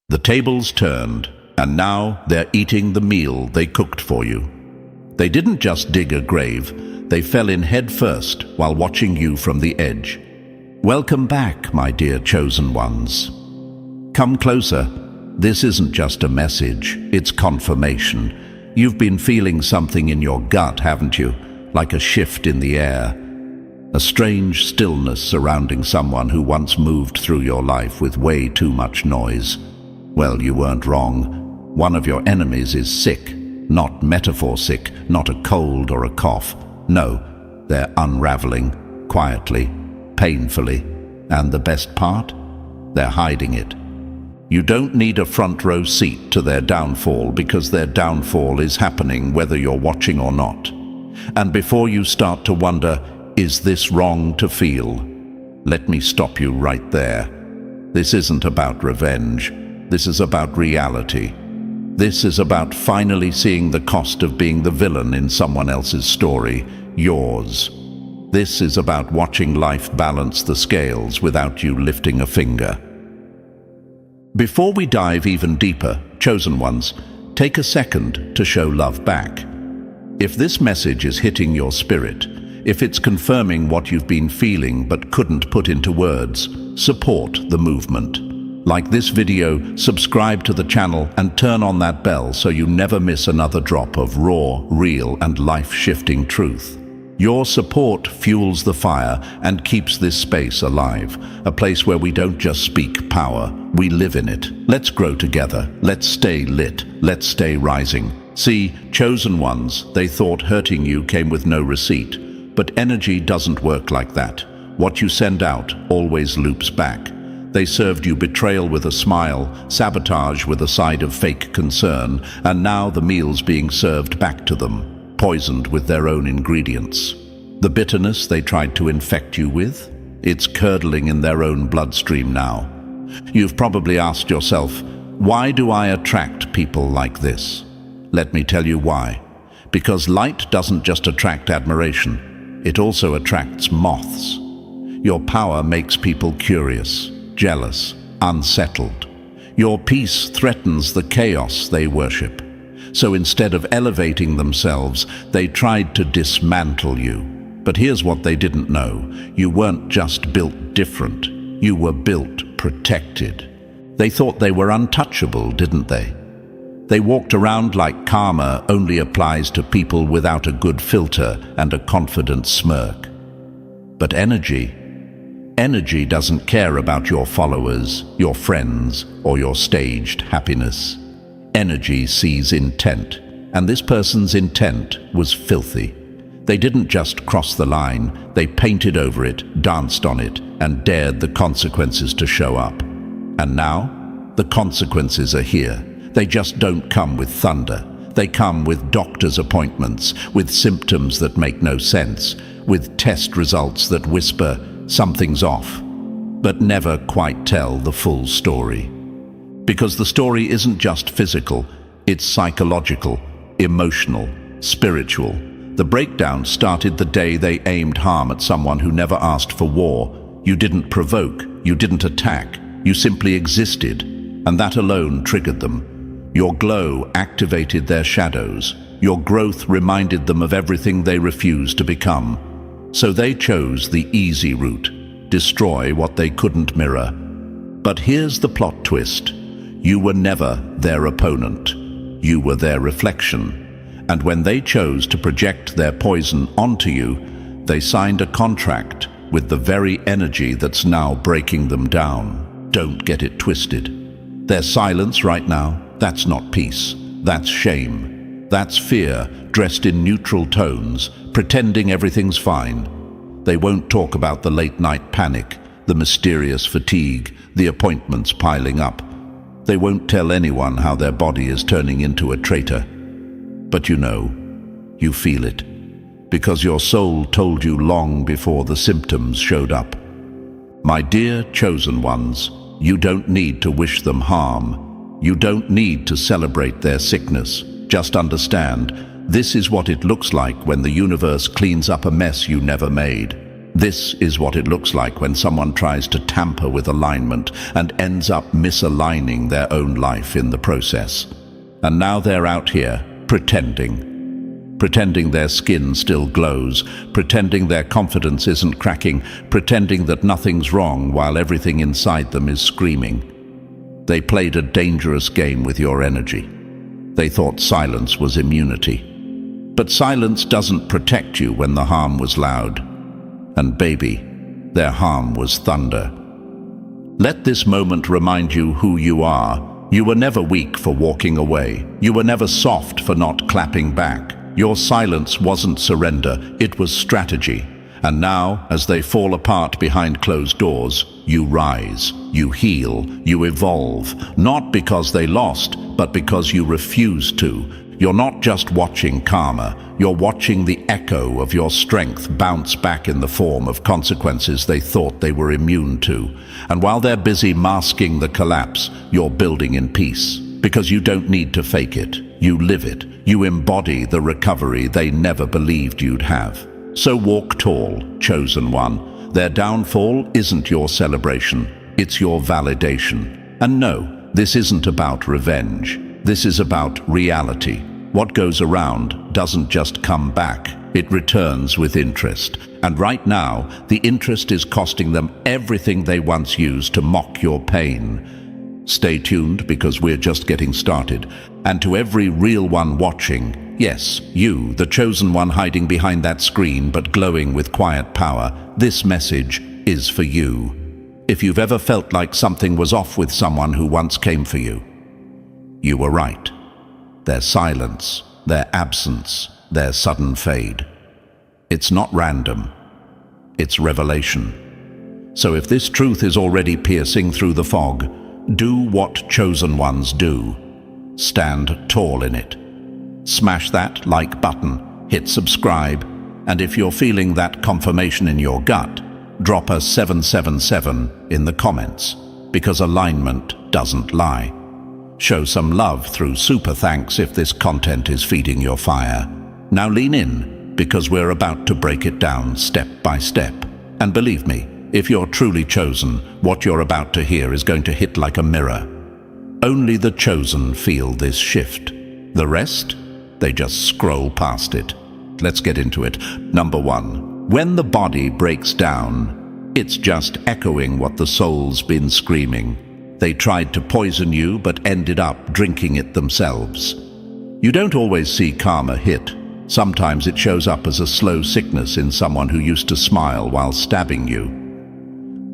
The tables turned, and now they're eating the meal they cooked for you. They didn't just dig a grave, they fell in head first while watching you from the edge. Welcome back, my dear chosen ones. Come closer. This isn't just a message, it's confirmation. You've been feeling something in your gut, haven't you? Like a shift in the air. A strange stillness surrounding someone who once moved through your life with way too much noise. Well, you weren't wrong. One of your enemies is sick. Not metaphor sick, not a cold or a cough. No, they're unraveling, quietly, painfully. And the best part? They're hiding it. You don't need a front row seat to their downfall, because their downfall is happening whether you're watching or not. And before you start to wonder, is this wrong to feel? Let me stop you right there. This isn't about revenge. This is about reality. This is about finally seeing the cost of being the villain in someone else's story, yours. This is about watching life balance the scales without you lifting a finger. Before we dive even deeper, chosen ones, take a second to show love back. If this message is hitting your spirit, if it's confirming what you've been feeling but couldn't put into words, support the movement. Like this video, subscribe to the channel and turn on that bell so you never miss another drop of raw, real, and life-shifting truth. Your support fuels the fire and keeps this space alive, a place where we don't just speak power, we live in it. Let's grow together, let's stay lit, let's stay rising. See, chosen ones, they thought hurting you came with no receipt, but energy doesn't work like that. What you send out always loops back. They served you betrayal with a smile, sabotage with a side of fake concern, and now the meal's being served back to them, poisoned with their own ingredients. The bitterness they tried to infect you with, it's curdling in their own bloodstream now. You've probably asked yourself, why do I attract people like this? Let me tell you why. Because light doesn't just attract admiration, it also attracts moths. Your power makes people curious, jealous, unsettled. Your peace threatens the chaos they worship. So instead of elevating themselves, they tried to dismantle you. But here's what they didn't know. You weren't just built different. You were built protected. They thought they were untouchable, didn't they? They walked around like karma only applies to people without a good filter and a confident smirk. But energy doesn't care about your followers, your friends, or your staged happiness. Energy sees intent, and this person's intent was filthy. They didn't just cross the line, they painted over it, danced on it, and dared the consequences to show up. And now, the consequences are here. They just don't come with thunder. They come with doctor's appointments, with symptoms that make no sense, with test results that whisper, something's off, but never quite tell the full story. Because the story isn't just physical, it's psychological, emotional, spiritual. The breakdown started the day they aimed harm at someone who never asked for war. You didn't provoke, you didn't attack, you simply existed, and that alone triggered them. Your glow activated their shadows. Your growth reminded them of everything they refused to become. So they chose the easy route, destroy what they couldn't mirror. But here's the plot twist. You were never their opponent. You were their reflection. And when they chose to project their poison onto you, they signed a contract with the very energy that's now breaking them down. Don't get it twisted. Their silence right now, that's not peace. That's shame. That's fear dressed in neutral tones, pretending everything's fine. They won't talk about the late-night panic, the mysterious fatigue, the appointments piling up. They won't tell anyone how their body is turning into a traitor. But you know, you feel it, because your soul told you long before the symptoms showed up. My dear chosen ones, you don't need to wish them harm. You don't need to celebrate their sickness. Just understand, this is what it looks like when the universe cleans up a mess you never made. This is what it looks like when someone tries to tamper with alignment and ends up misaligning their own life in the process. And now they're out here, pretending their skin still glows, pretending their confidence isn't cracking, pretending that nothing's wrong while everything inside them is screaming. They played a dangerous game with your energy. They thought silence was immunity. But silence doesn't protect you when the harm was loud. And baby, their harm was thunder. Let this moment remind you who you are. You were never weak for walking away. You were never soft for not clapping back. Your silence wasn't surrender, it was strategy. And now, as they fall apart behind closed doors, you rise, you heal, you evolve, not because they lost, but because you refuse to. You're not just watching karma, you're watching the echo of your strength bounce back in the form of consequences they thought they were immune to. And while they're busy masking the collapse, you're building in peace. Because you don't need to fake it, you live it. You embody the recovery they never believed you'd have. So walk tall, chosen one. Their downfall isn't your celebration, it's your validation. And no, this isn't about revenge. This is about reality. What goes around doesn't just come back, it returns with interest. And right now, the interest is costing them everything they once used to mock your pain. Stay tuned, because we're just getting started. And to every real one watching, yes, you, the chosen one hiding behind that screen but glowing with quiet power, this message is for you. If you've ever felt like something was off with someone who once came for you, you were right. Their silence, their absence, their sudden fade. It's not random. It's revelation. So if this truth is already piercing through the fog, do what chosen ones do. Stand tall in it. Smash that like button, hit subscribe, and if you're feeling that confirmation in your gut, drop a 777 in the comments, because alignment doesn't lie. Show some love through super thanks if this content is feeding your fire. Now lean in, because we're about to break it down step by step. And believe me, if you're truly chosen, what you're about to hear is going to hit like a mirror. Only the chosen feel this shift. The rest, they just scroll past it. Let's get into it. Number 1. When the body breaks down, it's just echoing what the soul's been screaming. They tried to poison you but ended up drinking it themselves. You don't always see karma hit. Sometimes it shows up as a slow sickness in someone who used to smile while stabbing you.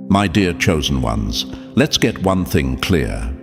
My dear chosen ones, let's get one thing clear.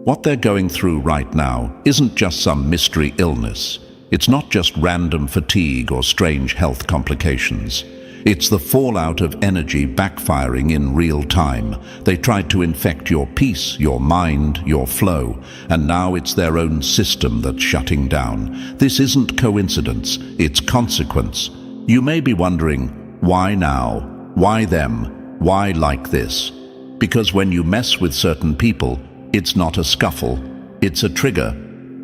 What they're going through right now isn't just some mystery illness. It's not just random fatigue or strange health complications. It's the fallout of energy backfiring in real time. They tried to infect your peace, your mind, your flow, and now it's their own system that's shutting down. This isn't coincidence, it's consequence. You may be wondering, why now? Why them? Why like this? Because when you mess with certain people, it's not a scuffle, it's a trigger.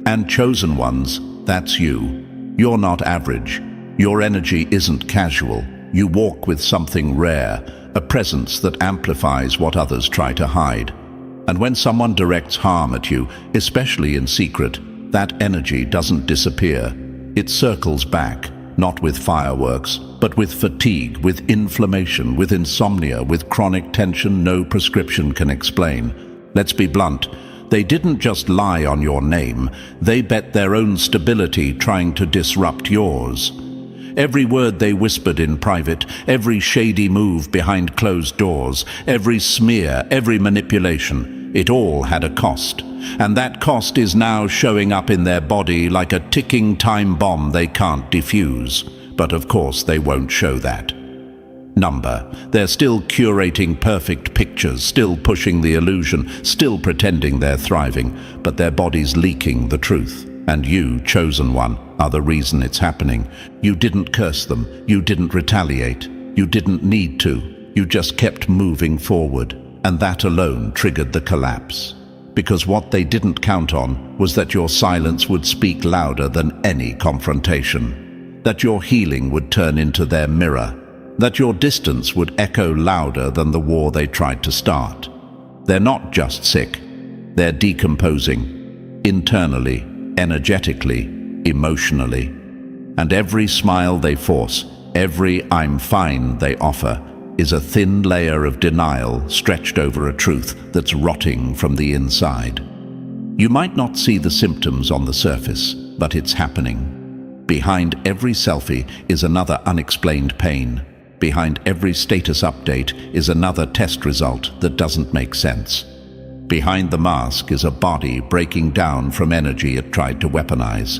And chosen ones, that's you. You're not average. Your energy isn't casual. You walk with something rare, a presence that amplifies what others try to hide. And when someone directs harm at you, especially in secret, that energy doesn't disappear. It circles back, not with fireworks, but with fatigue, with inflammation, with insomnia, with chronic tension no prescription can explain. Let's be blunt. They didn't just lie on your name. They bet their own stability trying to disrupt yours. Every word they whispered in private, every shady move behind closed doors, every smear, every manipulation, it all had a cost. And that cost is now showing up in their body like a ticking time bomb they can't defuse. But of course they won't show that. They're still curating perfect pictures, still pushing the illusion, still pretending they're thriving, but their body's leaking the truth. And you, chosen one, are the reason it's happening. You didn't curse them, you didn't retaliate, you didn't need to, you just kept moving forward. And that alone triggered the collapse. Because what they didn't count on was that your silence would speak louder than any confrontation. That your healing would turn into their mirror. that your distance would echo louder than the war they tried to start. They're not just sick, they're decomposing, internally, energetically, emotionally. And every smile they force, every "I'm fine" they offer, is a thin layer of denial stretched over a truth that's rotting from the inside. You might not see the symptoms on the surface, but it's happening. Behind every selfie is another unexplained pain. Behind every status update is another test result that doesn't make sense. Behind the mask is a body breaking down from energy it tried to weaponize.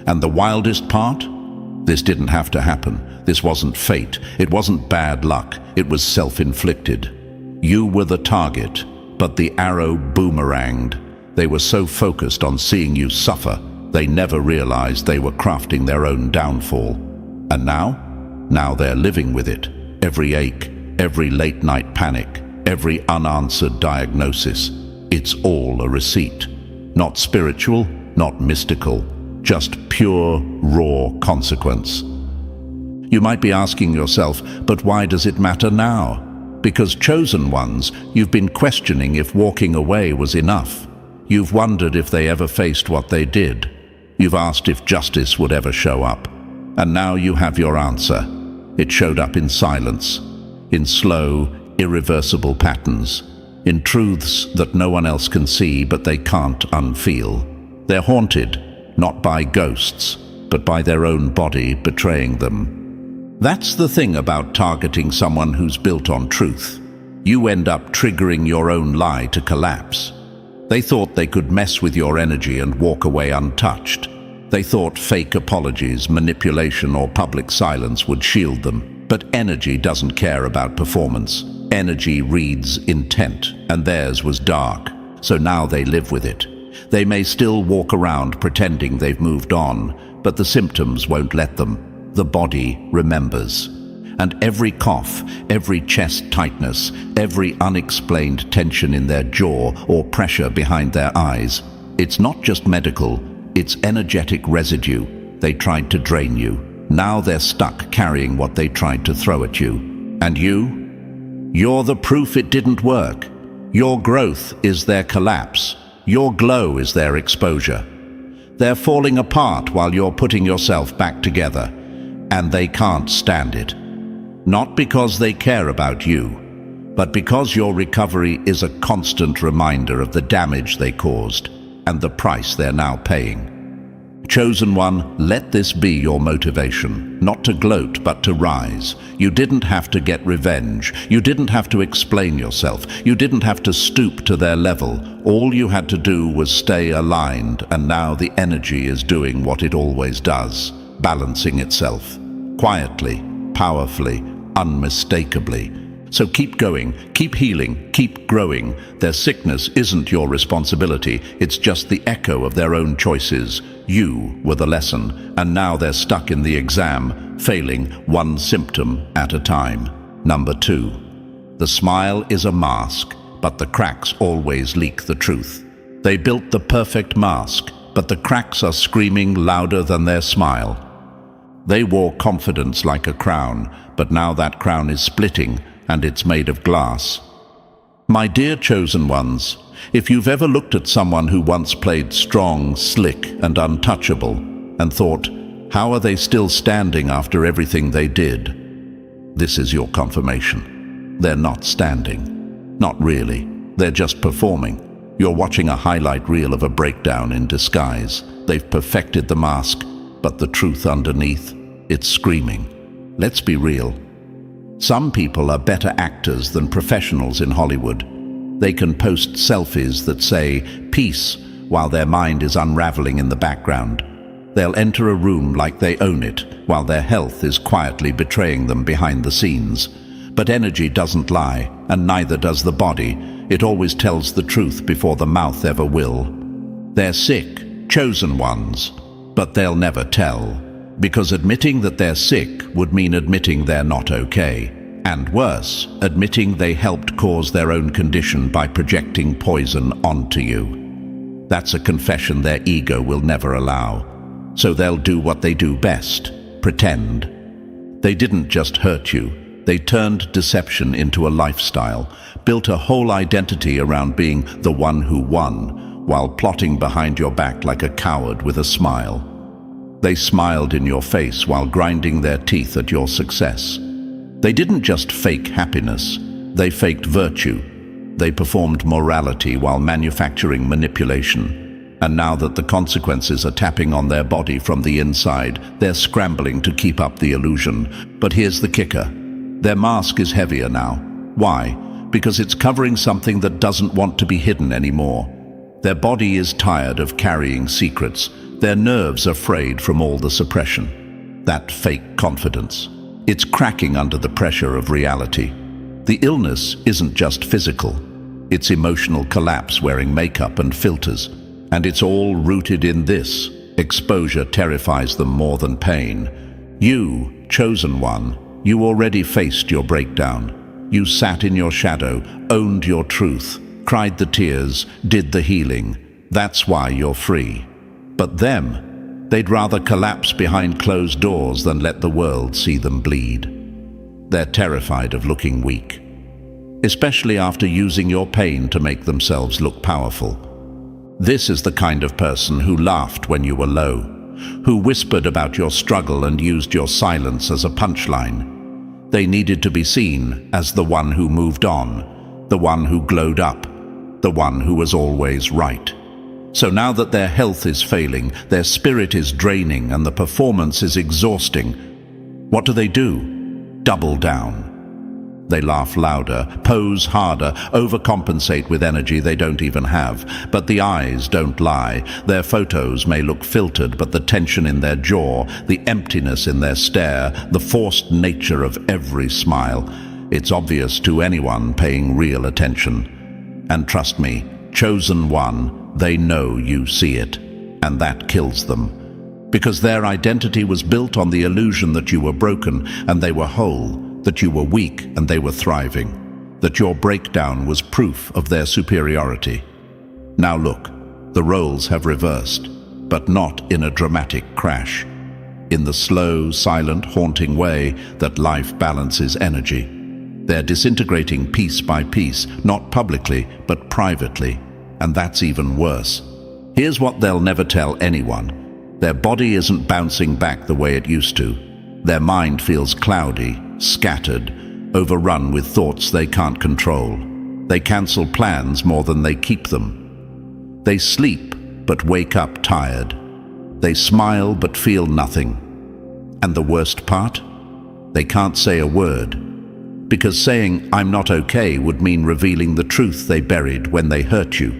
And the wildest part? This didn't have to happen. This wasn't fate. It wasn't bad luck. It was self-inflicted. You were the target, but the arrow boomeranged. They were so focused on seeing you suffer, they never realized they were crafting their own downfall. And now? Now they're living with it. Every ache, every late-night panic, every unanswered diagnosis. It's all a receipt. Not spiritual, not mystical, just pure, raw consequence. You might be asking yourself, but why does it matter now? Because chosen ones, you've been questioning if walking away was enough. You've wondered if they ever faced what they did. You've asked if justice would ever show up. And now you have your answer. It showed up in silence, in slow, irreversible patterns, in truths that no one else can see but they can't unfeel. They're haunted, not by ghosts, but by their own body betraying them. That's the thing about targeting someone who's built on truth. You end up triggering your own lie to collapse. They thought they could mess with your energy and walk away untouched. They thought fake apologies, manipulation, or public silence would shield them. But energy doesn't care about performance. Energy reads intent, and theirs was dark. So now they live with it. They may still walk around pretending they've moved on, but the symptoms won't let them. The body remembers. And every cough, every chest tightness, every unexplained tension in their jaw or pressure behind their eyes, it's not just medical, it's energetic residue. They tried to drain you. Now they're stuck carrying what they tried to throw at you. And you? You're the proof it didn't work. Your growth is their collapse. Your glow is their exposure. They're falling apart while you're putting yourself back together, and they can't stand it. Not because they care about you, but because your recovery is a constant reminder of the damage they caused and the price they're now paying. Chosen one, let this be your motivation, not to gloat but to rise. You didn't have to get revenge. You didn't have to explain yourself. You didn't have to stoop to their level. All you had to do was stay aligned, and now the energy is doing what it always does, balancing itself, quietly, powerfully, unmistakably. So keep going, keep healing, keep growing. Their sickness isn't your responsibility, it's just the echo of their own choices. You were the lesson, and now they're stuck in the exam, failing one symptom at a time. Number 2. The smile is a mask, but the cracks always leak the truth. They built the perfect mask, but the cracks are screaming louder than their smile. They wore confidence like a crown, but now that crown is splitting, and it's made of glass. My dear chosen ones, if you've ever looked at someone who once played strong, slick, and untouchable, and thought, how are they still standing after everything they did? This is your confirmation. They're not standing. Not really. They're just performing. You're watching a highlight reel of a breakdown in disguise. They've perfected the mask, but the truth underneath, it's screaming. Let's be real. Some people are better actors than professionals in Hollywood. They can post selfies that say, peace, while their mind is unraveling in the background. They'll enter a room like they own it, while their health is quietly betraying them behind the scenes. But energy doesn't lie, and neither does the body. It always tells the truth before the mouth ever will. They're sick, chosen ones, but they'll never tell. Because admitting that they're sick would mean admitting they're not okay. And worse, admitting they helped cause their own condition by projecting poison onto you. That's a confession their ego will never allow. So they'll do what they do best, pretend. They didn't just hurt you, They turned deception into a lifestyle, built a whole identity around being the one who won, while plotting behind your back like a coward with a smile. They smiled in your face while grinding their teeth at your success. They didn't just fake happiness, they faked virtue. They performed morality while manufacturing manipulation. And now that the consequences are tapping on their body from the inside, they're scrambling to keep up the illusion. But here's the kicker. Their mask is heavier now. Why? Because it's covering something that doesn't want to be hidden anymore. Their body is tired of carrying secrets. Their nerves are frayed from all the suppression. That fake confidence. It's cracking under the pressure of reality. The illness isn't just physical. It's emotional collapse wearing makeup and filters. And it's all rooted in this. Exposure terrifies them more than pain. You, chosen one, you already faced your breakdown. You sat in your shadow, owned your truth, cried the tears, did the healing. That's why you're free. But them, they'd rather collapse behind closed doors than let the world see them bleed. They're terrified of looking weak, especially after using your pain to make themselves look powerful. This is the kind of person who laughed when you were low, who whispered about your struggle and used your silence as a punchline. They needed to be seen as the one who moved on, the one who glowed up, the one who was always right. So now that their health is failing, their spirit is draining, and the performance is exhausting, what do? Double down. They laugh louder, pose harder, overcompensate with energy they don't even have. But the eyes don't lie. Their photos may look filtered, but the tension in their jaw, the emptiness in their stare, the forced nature of every smile, it's obvious to anyone paying real attention. And trust me, chosen one, they know you see it. And that kills them. Because their identity was built on the illusion that you were broken and they were whole, that you were weak and they were thriving, that your breakdown was proof of their superiority. Now look, the roles have reversed, but not in a dramatic crash. In the slow, silent, haunting way that life balances energy. They're disintegrating piece by piece, not publicly, but privately. And that's even worse. Here's what they'll never tell anyone. Their body isn't bouncing back the way it used to. Their mind feels cloudy, scattered, overrun with thoughts they can't control. They cancel plans more than they keep them. They sleep but wake up tired. They smile but feel nothing. And the worst part? They can't say a word. Because saying, "I'm not okay," would mean revealing the truth they buried when they hurt you.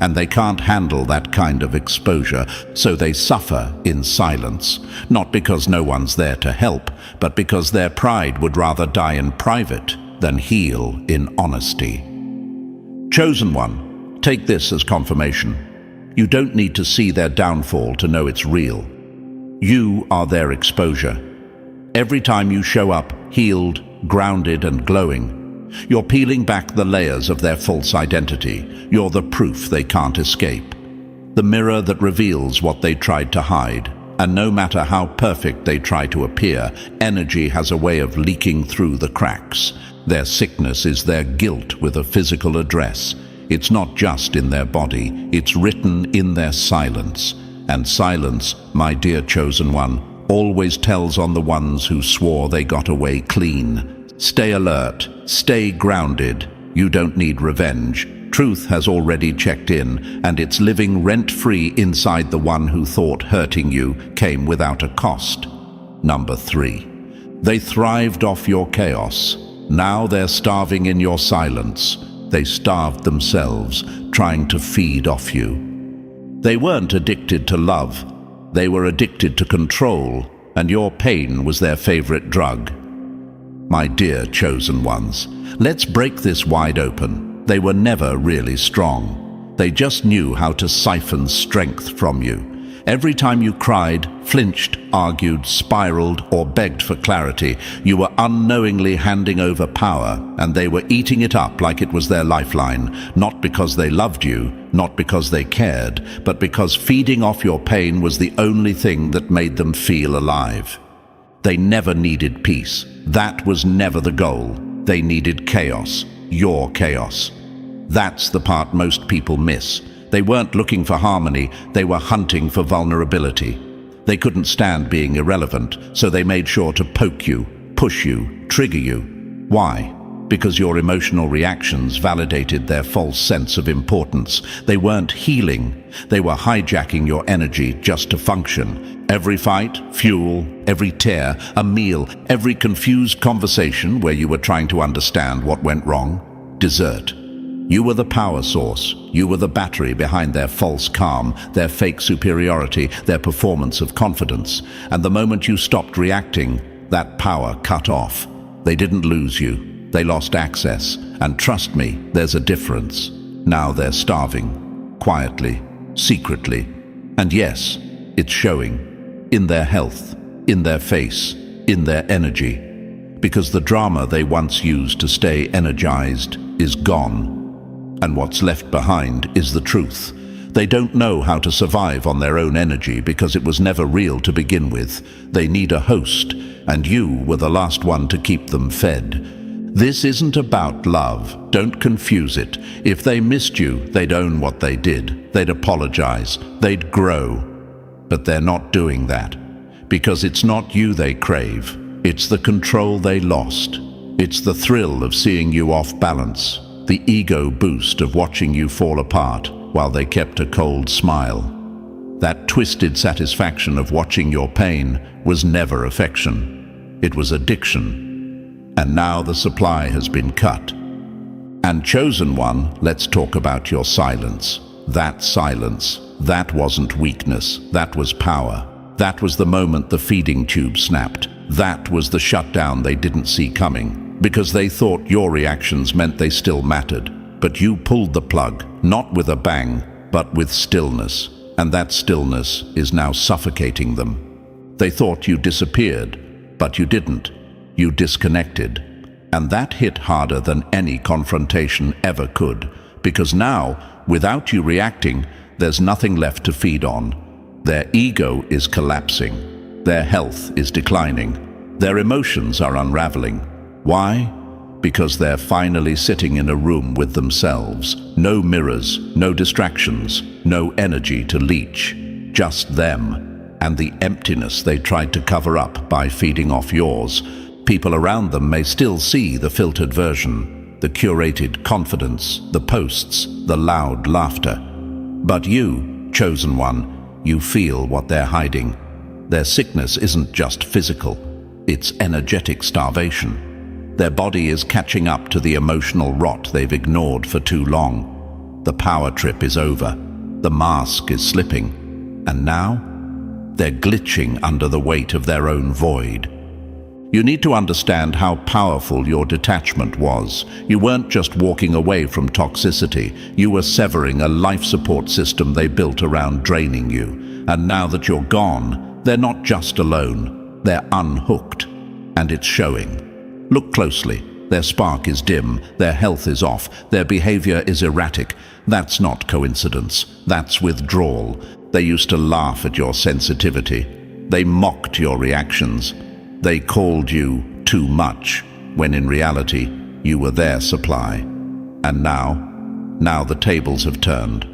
And they can't handle that kind of exposure, so they suffer in silence, not because no one's there to help, but because their pride would rather die in private than heal in honesty. Chosen one, take this as confirmation. You don't need to see their downfall to know it's real. You are their exposure. Every time you show up, healed, grounded and glowing, you're peeling back the layers of their false identity. You're the proof they can't escape. The mirror that reveals what they tried to hide. And no matter how perfect they try to appear, energy has a way of leaking through the cracks. Their sickness is their guilt with a physical address. It's not just in their body, it's written in their silence. And silence, my dear chosen one, always tells on the ones who swore they got away clean. Stay alert, stay grounded. You don't need revenge. Truth has already checked in, and it's living rent-free inside the one who thought hurting you came without a cost. Number 3. They thrived off your chaos. Now they're starving in your silence. They starved themselves, trying to feed off you. They weren't addicted to love. They were addicted to control, and your pain was their favorite drug. My dear chosen ones, let's break this wide open. They were never really strong. They just knew how to siphon strength from you. Every time you cried, flinched, argued, spiraled, or begged for clarity, you were unknowingly handing over power, and they were eating it up like it was their lifeline, not because they loved you, not because they cared, but because feeding off your pain was the only thing that made them feel alive. They never needed peace. That was never the goal. They needed chaos. Your chaos. That's the part most people miss. They weren't looking for harmony, they were hunting for vulnerability. They couldn't stand being irrelevant, so they made sure to poke you, push you, trigger you. Why? Because your emotional reactions validated their false sense of importance. They weren't healing, they were hijacking your energy just to function. Every fight, fuel, every tear, a meal, every confused conversation where you were trying to understand what went wrong, dessert. You were the power source. You were the battery behind their false calm, their fake superiority, their performance of confidence. And the moment you stopped reacting, that power cut off. They didn't lose you. They lost access. And trust me, there's a difference. Now they're starving. Quietly. Secretly. And yes, it's showing. In their health. In their face. In their energy. Because the drama they once used to stay energized is gone. And what's left behind is the truth. They don't know how to survive on their own energy because it was never real to begin with. They need a host, and you were the last one to keep them fed. This isn't about love. Don't confuse it. If they missed you, they'd own what they did. They'd apologize. They'd grow. But they're not doing that. Because it's not you they crave. It's the control they lost. It's the thrill of seeing you off balance. The ego boost of watching you fall apart while they kept a cold smile. That twisted satisfaction of watching your pain was never affection. It was addiction. And now the supply has been cut. And chosen one, let's talk about your silence. That silence, that wasn't weakness, that was power. That was the moment the feeding tube snapped. That was the shutdown they didn't see coming. Because they thought your reactions meant they still mattered. But you pulled the plug, not with a bang, but with stillness. And that stillness is now suffocating them. They thought you disappeared, but you didn't. You disconnected. And that hit harder than any confrontation ever could. Because now, without you reacting, there's nothing left to feed on. Their ego is collapsing. Their health is declining. Their emotions are unraveling. Why? Because they're finally sitting in a room with themselves. No mirrors, no distractions, no energy to leech. Just them, and the emptiness they tried to cover up by feeding off yours. People around them may still see the filtered version, the curated confidence, the posts, the loud laughter. But you, chosen one, you feel what they're hiding. Their sickness isn't just physical, it's energetic starvation. Their body is catching up to the emotional rot they've ignored for too long. The power trip is over. The mask is slipping. And now, they're glitching under the weight of their own void. You need to understand how powerful your detachment was. You weren't just walking away from toxicity. You were severing a life support system they built around draining you. And now that you're gone, they're not just alone. They're unhooked. And it's showing. Look closely. Their spark is dim, their health is off, their behavior is erratic. That's not coincidence. That's withdrawal. They used to laugh at your sensitivity. They mocked your reactions. They called you too much, when in reality, you were their supply. And now the tables have turned.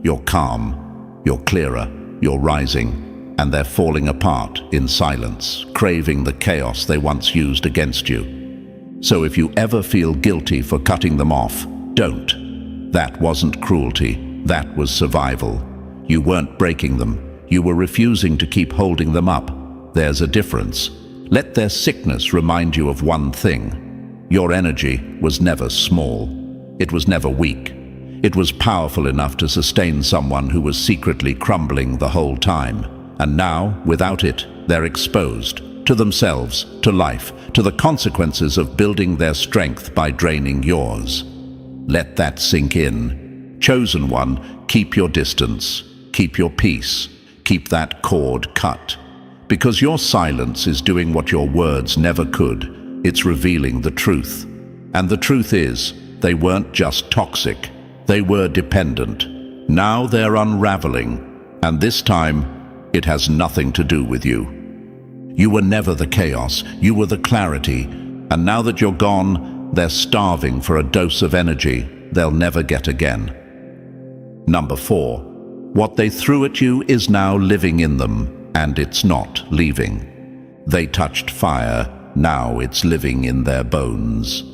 You're calm, you're clearer, you're rising, and they're falling apart in silence, craving the chaos they once used against you. So if you ever feel guilty for cutting them off, don't. That wasn't cruelty, that was survival. You weren't breaking them, you were refusing to keep holding them up. There's a difference. Let their sickness remind you of one thing. Your energy was never small. It was never weak. It was powerful enough to sustain someone who was secretly crumbling the whole time. And now, without it, they're exposed. To themselves, to life, to the consequences of building their strength by draining yours. Let that sink in. Chosen one, keep your distance, keep your peace, keep that cord cut. Because your silence is doing what your words never could. It's revealing the truth. And the truth is, they weren't just toxic, they were dependent. Now they're unraveling, and this time, it has nothing to do with you. You were never the chaos, you were the clarity. And now that you're gone, they're starving for a dose of energy they'll never get again. Number 4. What they threw at you is now living in them, and it's not leaving. They touched fire, now it's living in their bones.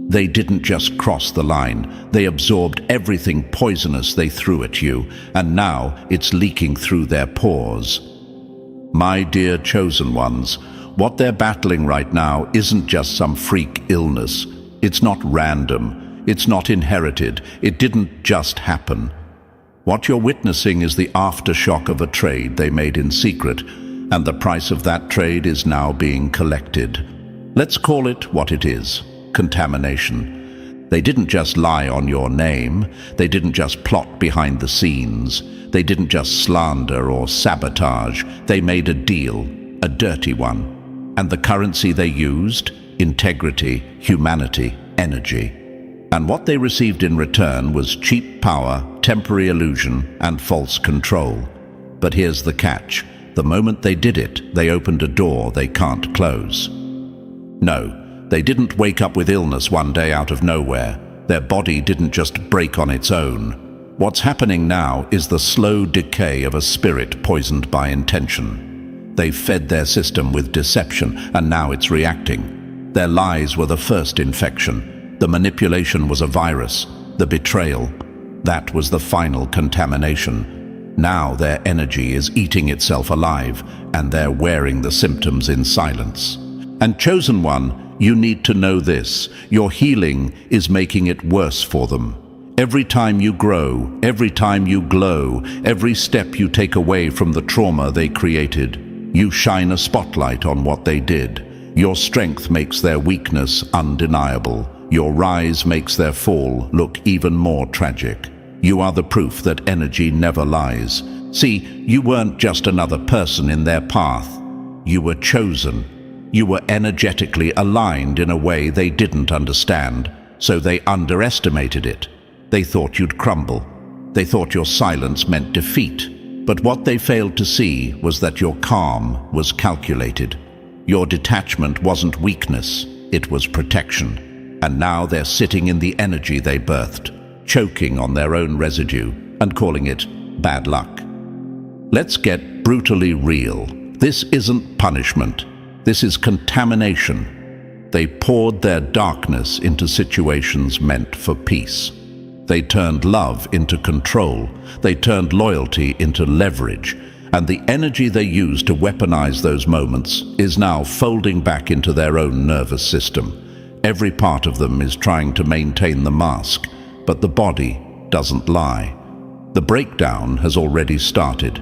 They didn't just cross the line, they absorbed everything poisonous they threw at you, and now it's leaking through their pores. My dear chosen ones, what they're battling right now isn't just some freak illness. It's not random, it's not inherited, it didn't just happen. What you're witnessing is the aftershock of a trade they made in secret, and the price of that trade is now being collected. Let's call it what it is: contamination. They didn't just lie on your name, they didn't just plot behind the scenes, they didn't just slander or sabotage, they made a deal, a dirty one. And the currency they used? Integrity, humanity, energy. And what they received in return was cheap power, temporary illusion, and false control. But here's the catch. The moment they did it, they opened a door they can't close. No, they didn't wake up with illness one day out of nowhere. Their body didn't just break on its own. What's happening now is the slow decay of a spirit poisoned by intention. They fed their system with deception, and now it's reacting. Their lies were the first infection. The manipulation was a virus. The betrayal, that was the final contamination. Now their energy is eating itself alive, and they're wearing the symptoms in silence. And chosen one, you need to know this: your healing is making it worse for them. Every time you grow, every time you glow, every step you take away from the trauma they created, you shine a spotlight on what they did. Your strength makes their weakness undeniable. Your rise makes their fall look even more tragic. You are the proof that energy never lies. See, you weren't just another person in their path. You were chosen. You were energetically aligned in a way they didn't understand, so they underestimated it. They thought you'd crumble. They thought your silence meant defeat. But what they failed to see was that your calm was calculated. Your detachment wasn't weakness, it was protection. And now they're sitting in the energy they birthed, choking on their own residue and calling it bad luck. Let's get brutally real. This isn't punishment. This is contamination. They poured their darkness into situations meant for peace. They turned love into control. They turned loyalty into leverage. And the energy they used to weaponize those moments is now folding back into their own nervous system. Every part of them is trying to maintain the mask, but the body doesn't lie. The breakdown has already started.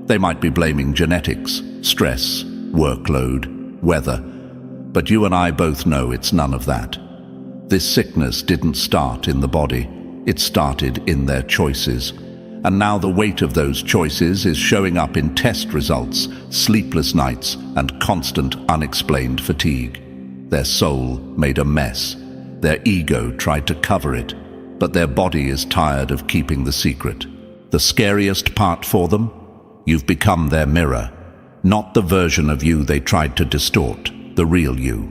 They might be blaming genetics, stress, workload, weather, but you and I both know it's none of that. This sickness didn't start in the body, it started in their choices. And now the weight of those choices is showing up in test results, sleepless nights, and constant unexplained fatigue. Their soul made a mess. Their ego tried to cover it, but their body is tired of keeping the secret. The scariest part for them? You've become their mirror. Not the version of you they tried to distort, the real you.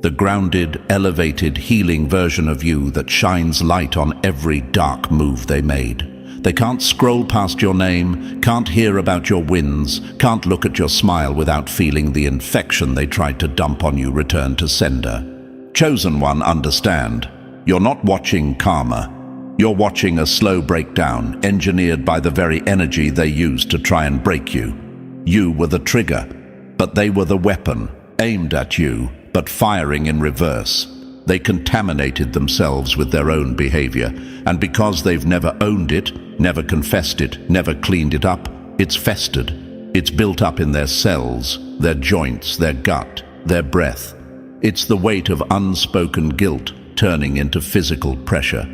The grounded, elevated, healing version of you that shines light on every dark move they made. They can't scroll past your name, can't hear about your wins, can't look at your smile without feeling the infection they tried to dump on you return to sender. Chosen one, understand. You're not watching karma. You're watching a slow breakdown engineered by the very energy they used to try and break you. You were the trigger, but they were the weapon, aimed at you, but firing in reverse. They contaminated themselves with their own behavior, and because they've never owned it, never confessed it, never cleaned it up, it's festered. It's built up in their cells, their joints, their gut, their breath. It's the weight of unspoken guilt turning into physical pressure.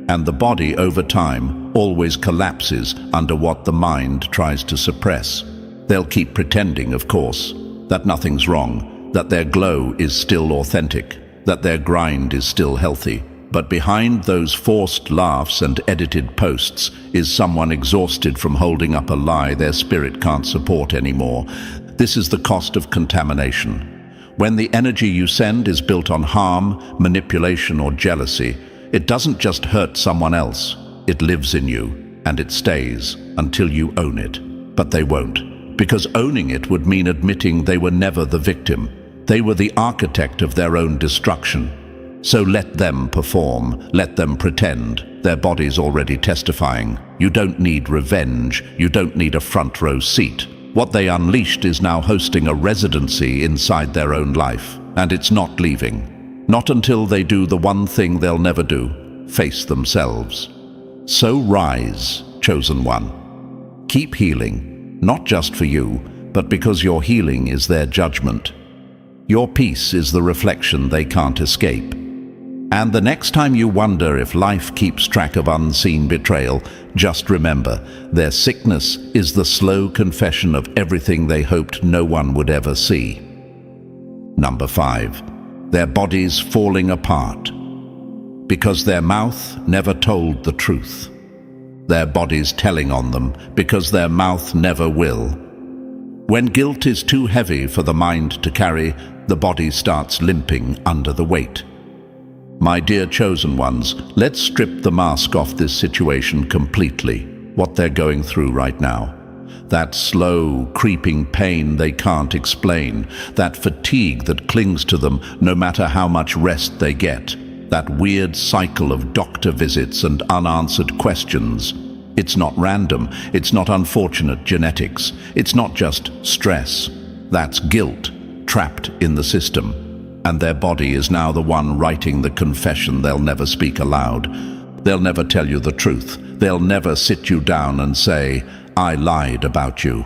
And the body, over time, always collapses under what the mind tries to suppress. They'll keep pretending, of course, that nothing's wrong, that their glow is still authentic, that their grind is still healthy. But behind those forced laughs and edited posts is someone exhausted from holding up a lie their spirit can't support anymore. This is the cost of contamination. When the energy you send is built on harm, manipulation, or jealousy, it doesn't just hurt someone else. It lives in you, and it stays until you own it. But they won't, because owning it would mean admitting they were never the victim. They were the architect of their own destruction. So let them perform, let them pretend. Their body's already testifying. You don't need revenge, you don't need a front row seat. What they unleashed is now hosting a residency inside their own life, and it's not leaving. Not until they do the one thing they'll never do, face themselves. So rise, chosen one. Keep healing, not just for you, but because your healing is their judgment. Your peace is the reflection they can't escape. And the next time you wonder if life keeps track of unseen betrayal, just remember, their sickness is the slow confession of everything they hoped no one would ever see. Number 5. Their bodies falling apart. Because their mouth never told the truth. Their bodies telling on them because their mouth never will. When guilt is too heavy for the mind to carry, the body starts limping under the weight. My dear chosen ones, let's strip the mask off this situation completely, what they're going through right now. That slow, creeping pain they can't explain, that fatigue that clings to them no matter how much rest they get, that weird cycle of doctor visits and unanswered questions. It's not random, it's not unfortunate genetics, it's not just stress. That's guilt, trapped in the system. And their body is now the one writing the confession they'll never speak aloud. They'll never tell you the truth. They'll never sit you down and say, I lied about you.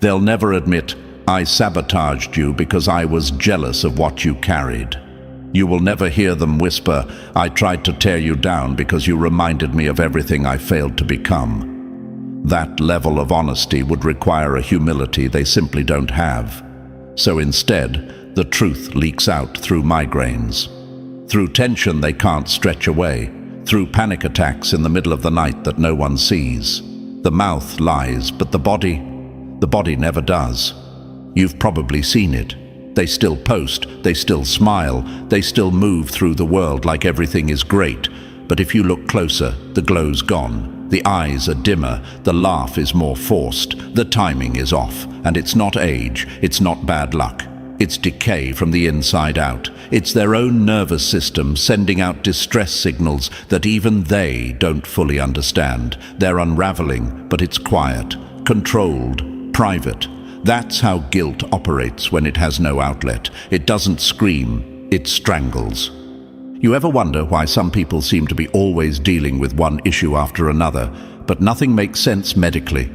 They'll never admit, I sabotaged you because I was jealous of what you carried. You will never hear them whisper, I tried to tear you down because you reminded me of everything I failed to become. That level of honesty would require a humility they simply don't have. So instead, the truth leaks out through migraines, through tension they can't stretch away, through panic attacks in the middle of the night that no one sees. The mouth lies, but the body never does. You've probably seen it. They still post, they still smile, they still move through the world like everything is great. But if you look closer, the glow's gone. The eyes are dimmer, the laugh is more forced, the timing is off, and it's not age, it's not bad luck. It's decay from the inside out. It's their own nervous system sending out distress signals that even they don't fully understand. They're unraveling, but it's quiet, controlled, private. That's how guilt operates when it has no outlet. It doesn't scream, it strangles. You ever wonder why some people seem to be always dealing with one issue after another, but nothing makes sense medically?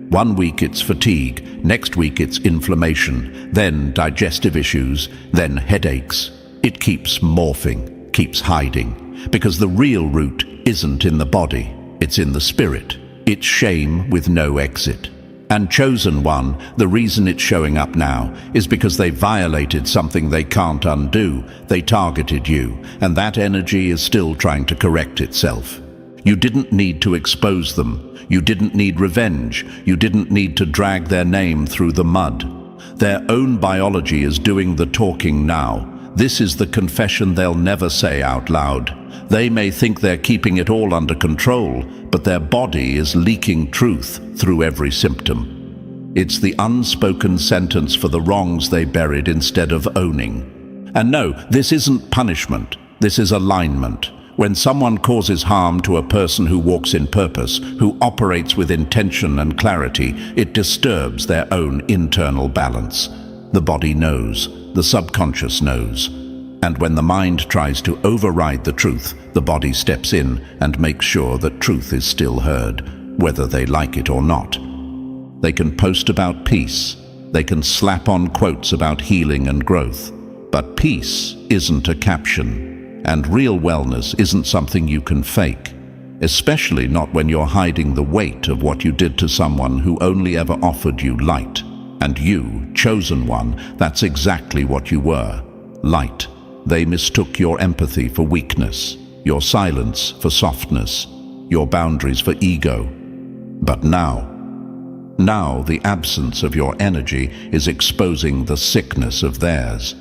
One week it's fatigue, next week it's inflammation, then digestive issues, then headaches. It keeps morphing, keeps hiding, because the real root isn't in the body, it's in the spirit. It's shame with no exit. And chosen one, the reason it's showing up now is because they violated something they can't undo. They targeted you, and that energy is still trying to correct itself. You didn't need to expose them. You didn't need revenge. You didn't need to drag their name through the mud. Their own biology is doing the talking now. This is the confession they'll never say out loud. They may think they're keeping it all under control, but their body is leaking truth through every symptom. It's the unspoken sentence for the wrongs they buried instead of owning. And no, this isn't punishment. This is alignment. When someone causes harm to a person who walks in purpose, who operates with intention and clarity, it disturbs their own internal balance. The body knows, the subconscious knows. And when the mind tries to override the truth, the body steps in and makes sure that truth is still heard, whether they like it or not. They can post about peace. They can slap on quotes about healing and growth. But peace isn't a caption. And real wellness isn't something you can fake, especially not when you're hiding the weight of what you did to someone who only ever offered you light. And you, chosen one, that's exactly what you were, light. They mistook your empathy for weakness, your silence for softness, your boundaries for ego. But now Now the absence of your energy is exposing the sickness of theirs.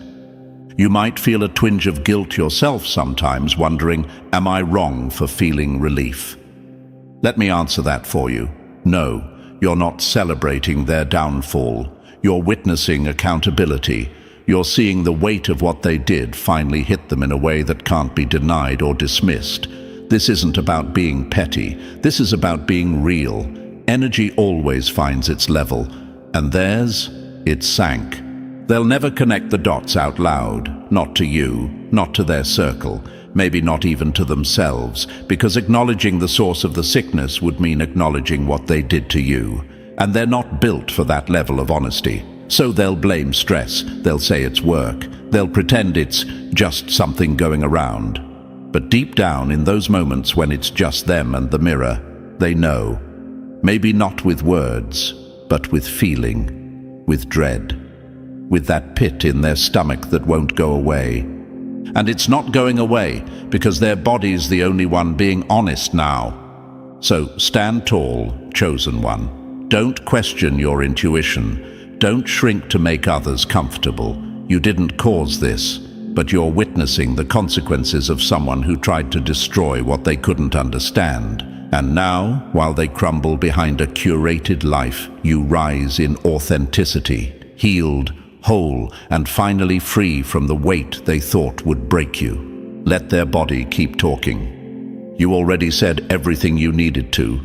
You might feel a twinge of guilt yourself sometimes, wondering, am I wrong for feeling relief? Let me answer that for you. No, you're not celebrating their downfall. You're witnessing accountability. You're seeing the weight of what they did finally hit them in a way that can't be denied or dismissed. This isn't about being petty. This is about being real. Energy always finds its level, and theirs, it sank. They'll never connect the dots out loud, not to you, not to their circle, maybe not even to themselves, because acknowledging the source of the sickness would mean acknowledging what they did to you. And they're not built for that level of honesty. So they'll blame stress, they'll say it's work, they'll pretend it's just something going around. But deep down, in those moments when it's just them and the mirror, they know. Maybe not with words, but with feeling, with dread, with that pit in their stomach that won't go away. And it's not going away because their body's the only one being honest now. So stand tall, chosen one. Don't question your intuition. Don't shrink to make others comfortable. You didn't cause this, but you're witnessing the consequences of someone who tried to destroy what they couldn't understand. And now, while they crumble behind a curated life, you rise in authenticity, healed, whole, and finally free from the weight they thought would break you. Let their body keep talking. You already said everything you needed to,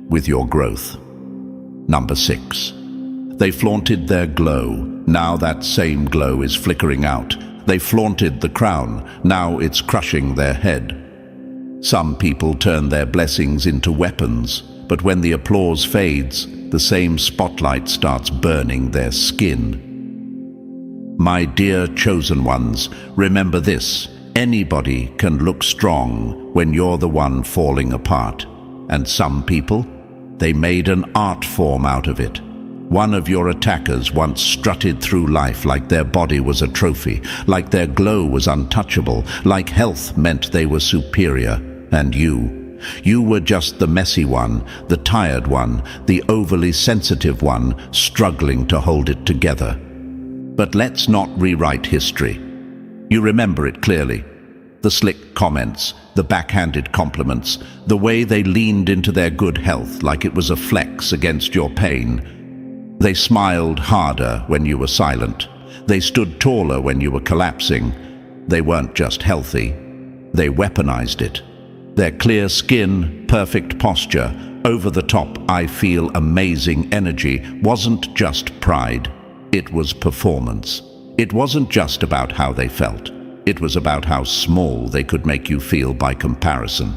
with your growth. Number 6. They flaunted their glow. Now that same glow is flickering out. They flaunted the crown. Now it's crushing their head. Some people turn their blessings into weapons, but when the applause fades, the same spotlight starts burning their skin. My dear chosen ones, remember this. Anybody can look strong when you're the one falling apart. And some people, they made an art form out of it. One of your attackers once strutted through life like their body was a trophy, like their glow was untouchable, like health meant they were superior. And you were just the messy one, the tired one, the overly sensitive one, struggling to hold it together. But let's not rewrite history. You remember it clearly. The slick comments, the backhanded compliments, the way they leaned into their good health like it was a flex against your pain. They smiled harder when you were silent. They stood taller when you were collapsing. They weren't just healthy. They weaponized it. Their clear skin, perfect posture, over-the-top I feel amazing energy wasn't just pride. It was performance. It wasn't just about how they felt. It was about how small they could make you feel by comparison.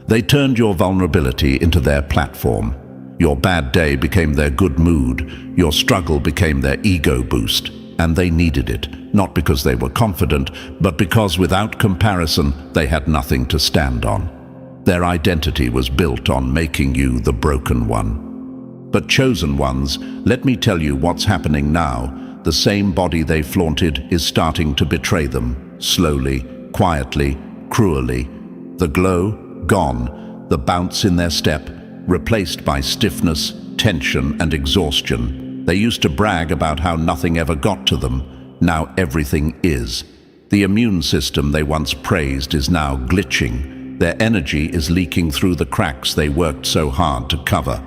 They turned your vulnerability into their platform. Your bad day became their good mood. Your struggle became their ego boost. And they needed it, not because they were confident, but because without comparison, they had nothing to stand on. Their identity was built on making you the broken one. But chosen ones, let me tell you what's happening now. The same body they flaunted is starting to betray them, slowly, quietly, cruelly. The glow, gone. The bounce in their step, replaced by stiffness, tension, and exhaustion. They used to brag about how nothing ever got to them. Now everything is. The immune system they once praised is now glitching. Their energy is leaking through the cracks they worked so hard to cover.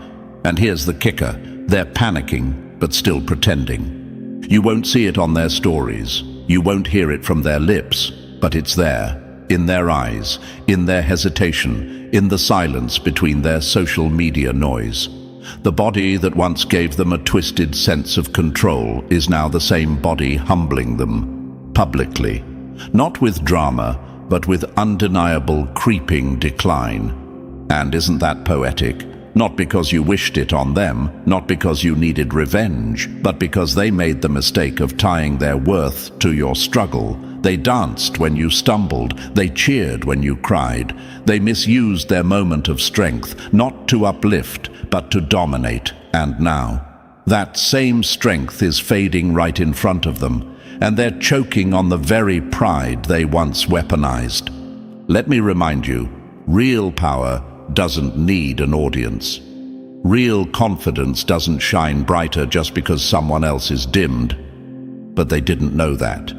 And here's the kicker. They're panicking, but still pretending. You won't see it on their stories. You won't hear it from their lips, but it's there, in their eyes, in their hesitation, in the silence between their social media noise. The body that once gave them a twisted sense of control is now the same body humbling them, publicly. Not with drama, but with undeniable creeping decline. And isn't that poetic? Not because you wished it on them, not because you needed revenge, but because they made the mistake of tying their worth to your struggle. They danced when you stumbled, they cheered when you cried. They misused their moment of strength, not to uplift, but to dominate. And now, that same strength is fading right in front of them, and they're choking on the very pride they once weaponized. Let me remind you, real power doesn't need an audience. Real confidence doesn't shine brighter just because someone else is dimmed. But they didn't know that.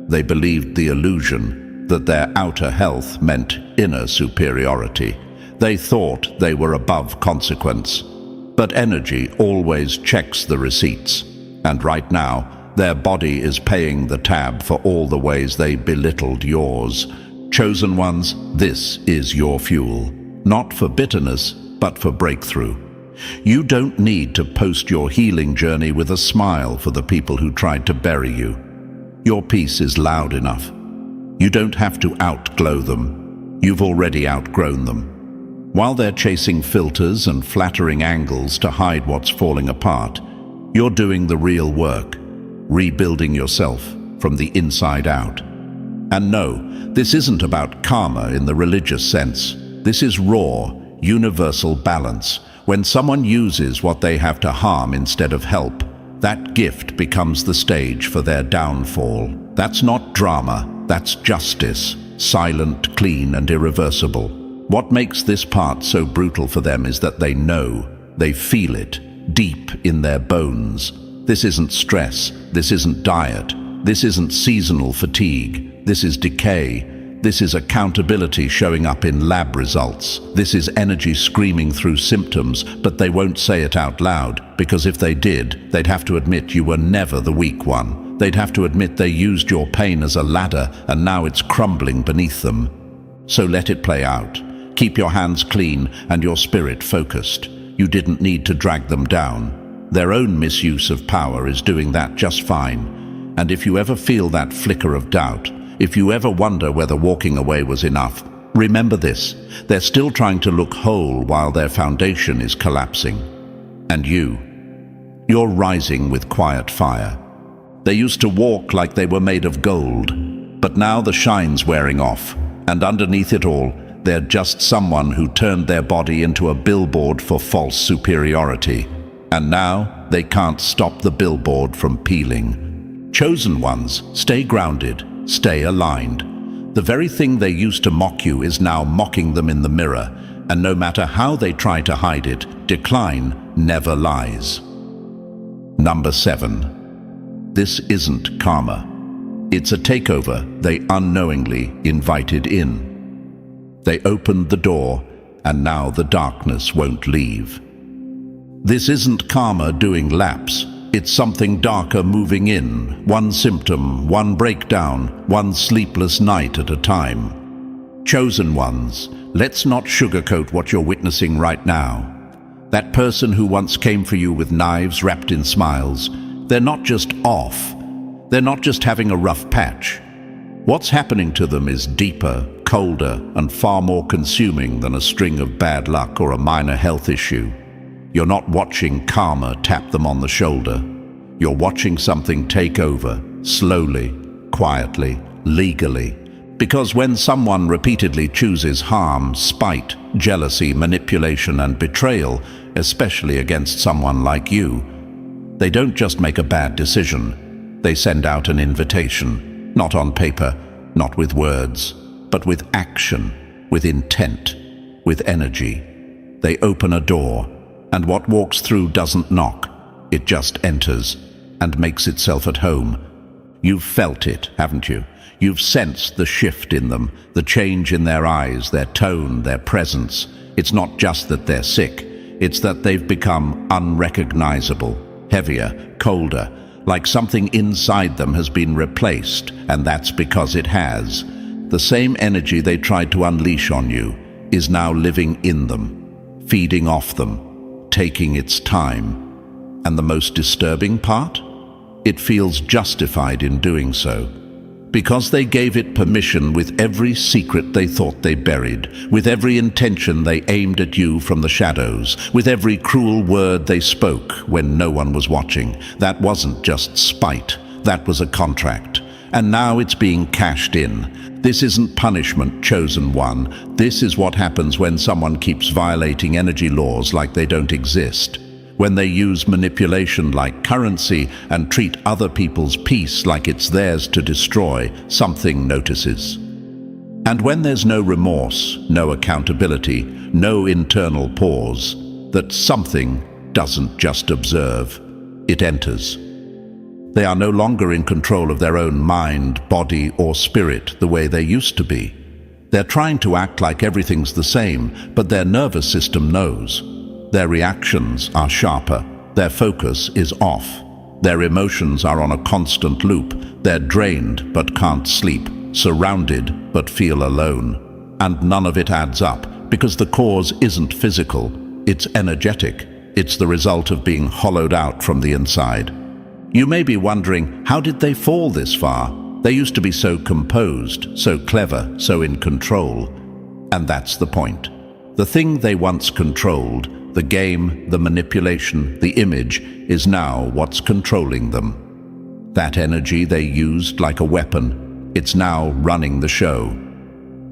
They believed the illusion that their outer health meant inner superiority. They thought they were above consequence. But energy always checks the receipts. And right now, their body is paying the tab for all the ways they belittled yours. Chosen ones, this is your fuel. Not for bitterness, but for breakthrough. You don't need to post your healing journey with a smile for the people who tried to bury you. Your peace is loud enough. You don't have to outglow them. You've already outgrown them. While they're chasing filters and flattering angles to hide what's falling apart, you're doing the real work, rebuilding yourself from the inside out. And no, this isn't about karma in the religious sense. This is raw, universal balance. When someone uses what they have to harm instead of help, that gift becomes the stage for their downfall. That's not drama, that's justice, silent, clean, and irreversible. What makes this part so brutal for them is that they know, they feel it, deep in their bones. This isn't stress, this isn't diet, this isn't seasonal fatigue, this is decay. This is accountability showing up in lab results. This is energy screaming through symptoms, but they won't say it out loud, because if they did, they'd have to admit you were never the weak one. They'd have to admit they used your pain as a ladder, and now it's crumbling beneath them. So let it play out. Keep your hands clean and your spirit focused. You didn't need to drag them down. Their own misuse of power is doing that just fine. And if you ever feel that flicker of doubt, if you ever wonder whether walking away was enough, remember this: they're still trying to look whole while their foundation is collapsing. And you're rising with quiet fire. They used to walk like they were made of gold, but now the shine's wearing off, and underneath it all, they're just someone who turned their body into a billboard for false superiority. And now they can't stop the billboard from peeling. Chosen ones, stay grounded. Stay aligned. The very thing they used to mock you is now mocking them in the mirror, and no matter how they try to hide it, decline never lies. Number 7. This isn't karma. It's a takeover they unknowingly invited in. They opened the door, and now the darkness won't leave. This isn't karma doing laps. It's something darker moving in, one symptom, one breakdown, one sleepless night at a time. Chosen ones, let's not sugarcoat what you're witnessing right now. That person who once came for you with knives wrapped in smiles, they're not just off. They're not just having a rough patch. What's happening to them is deeper, colder, and far more consuming than a string of bad luck or a minor health issue. You're not watching karma tap them on the shoulder. You're watching something take over, slowly, quietly, legally. Because when someone repeatedly chooses harm, spite, jealousy, manipulation, and betrayal, especially against someone like you, they don't just make a bad decision. They send out an invitation, not on paper, not with words, but with action, with intent, with energy. They open a door, and what walks through doesn't knock. It just enters and makes itself at home. You've felt it, haven't you? You've sensed the shift in them, the change in their eyes, their tone, their presence. It's not just that they're sick. It's that they've become unrecognizable, heavier, colder, like something inside them has been replaced, and that's because it has. The same energy they tried to unleash on you is now living in them, feeding off them, taking its time. And the most disturbing part? It feels justified in doing so. Because they gave it permission with every secret they thought they buried, with every intention they aimed at you from the shadows, with every cruel word they spoke when no one was watching. That wasn't just spite, that was a contract. And now it's being cashed in. This isn't punishment, chosen one. This is what happens when someone keeps violating energy laws like they don't exist. When they use manipulation like currency and treat other people's peace like it's theirs to destroy, something notices. And when there's no remorse, no accountability, no internal pause, that something doesn't just observe, it enters. They are no longer in control of their own mind, body, or spirit the way they used to be. They're trying to act like everything's the same, but their nervous system knows. Their reactions are sharper. Their focus is off. Their emotions are on a constant loop. They're drained but can't sleep, surrounded but feel alone. And none of it adds up, because the cause isn't physical, it's energetic. It's the result of being hollowed out from the inside. You may be wondering, how did they fall this far? They used to be so composed, so clever, so in control. And that's the point. The thing they once controlled, the game, the manipulation, the image, is now what's controlling them. That energy they used like a weapon, it's now running the show.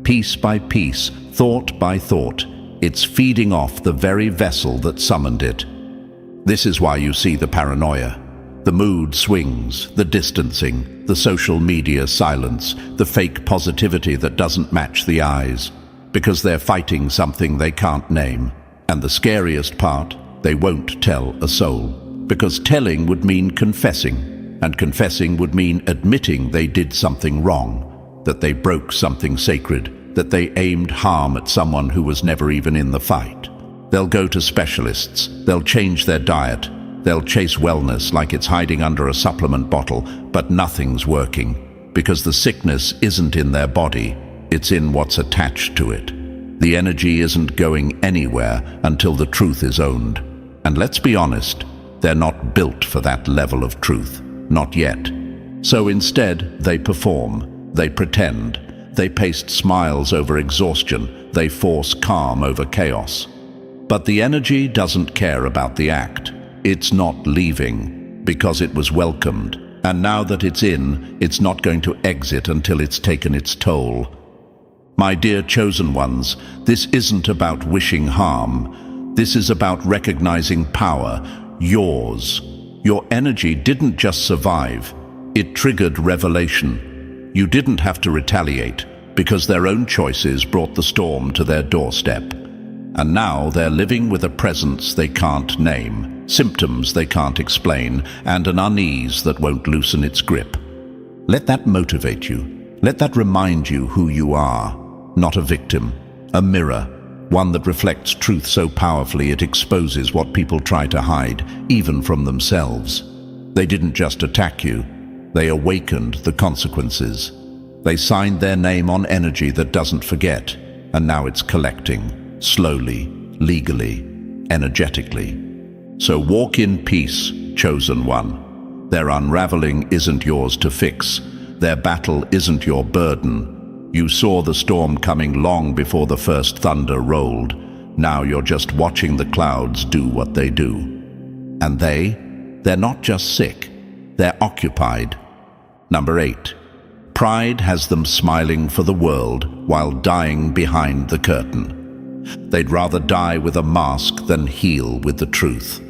Piece by piece, thought by thought, it's feeding off the very vessel that summoned it. This is why you see the paranoia. The mood swings, the distancing, the social media silence, the fake positivity that doesn't match the eyes, because they're fighting something they can't name. And the scariest part, they won't tell a soul, because telling would mean confessing, and confessing would mean admitting they did something wrong, that they broke something sacred, that they aimed harm at someone who was never even in the fight. They'll go to specialists, they'll change their diet, they'll chase wellness like it's hiding under a supplement bottle, but nothing's working, because the sickness isn't in their body, it's in what's attached to it. The energy isn't going anywhere until the truth is owned. And let's be honest, they're not built for that level of truth, not yet. So instead, they perform, they pretend, they paste smiles over exhaustion, they force calm over chaos. But the energy doesn't care about the act. It's not leaving, because it was welcomed. And now that it's in, it's not going to exit until it's taken its toll. My dear chosen ones, this isn't about wishing harm. This is about recognizing power, yours. Your energy didn't just survive, it triggered revelation. You didn't have to retaliate, because their own choices brought the storm to their doorstep. And now they're living with a presence they can't name, symptoms they can't explain, and an unease that won't loosen its grip. Let that motivate you. Let that remind you who you are. Not a victim, a mirror, one that reflects truth so powerfully it exposes what people try to hide, even from themselves. They didn't just attack you, they awakened the consequences. They signed their name on energy that doesn't forget, and now it's collecting, slowly, legally, energetically. So walk in peace, chosen one. Their unraveling isn't yours to fix. Their battle isn't your burden. You saw the storm coming long before the first thunder rolled. Now you're just watching the clouds do what they do. And they're not just sick, they're occupied. Number 8. Pride has them smiling for the world while dying behind the curtain. They'd rather die with a mask than heal with the truth.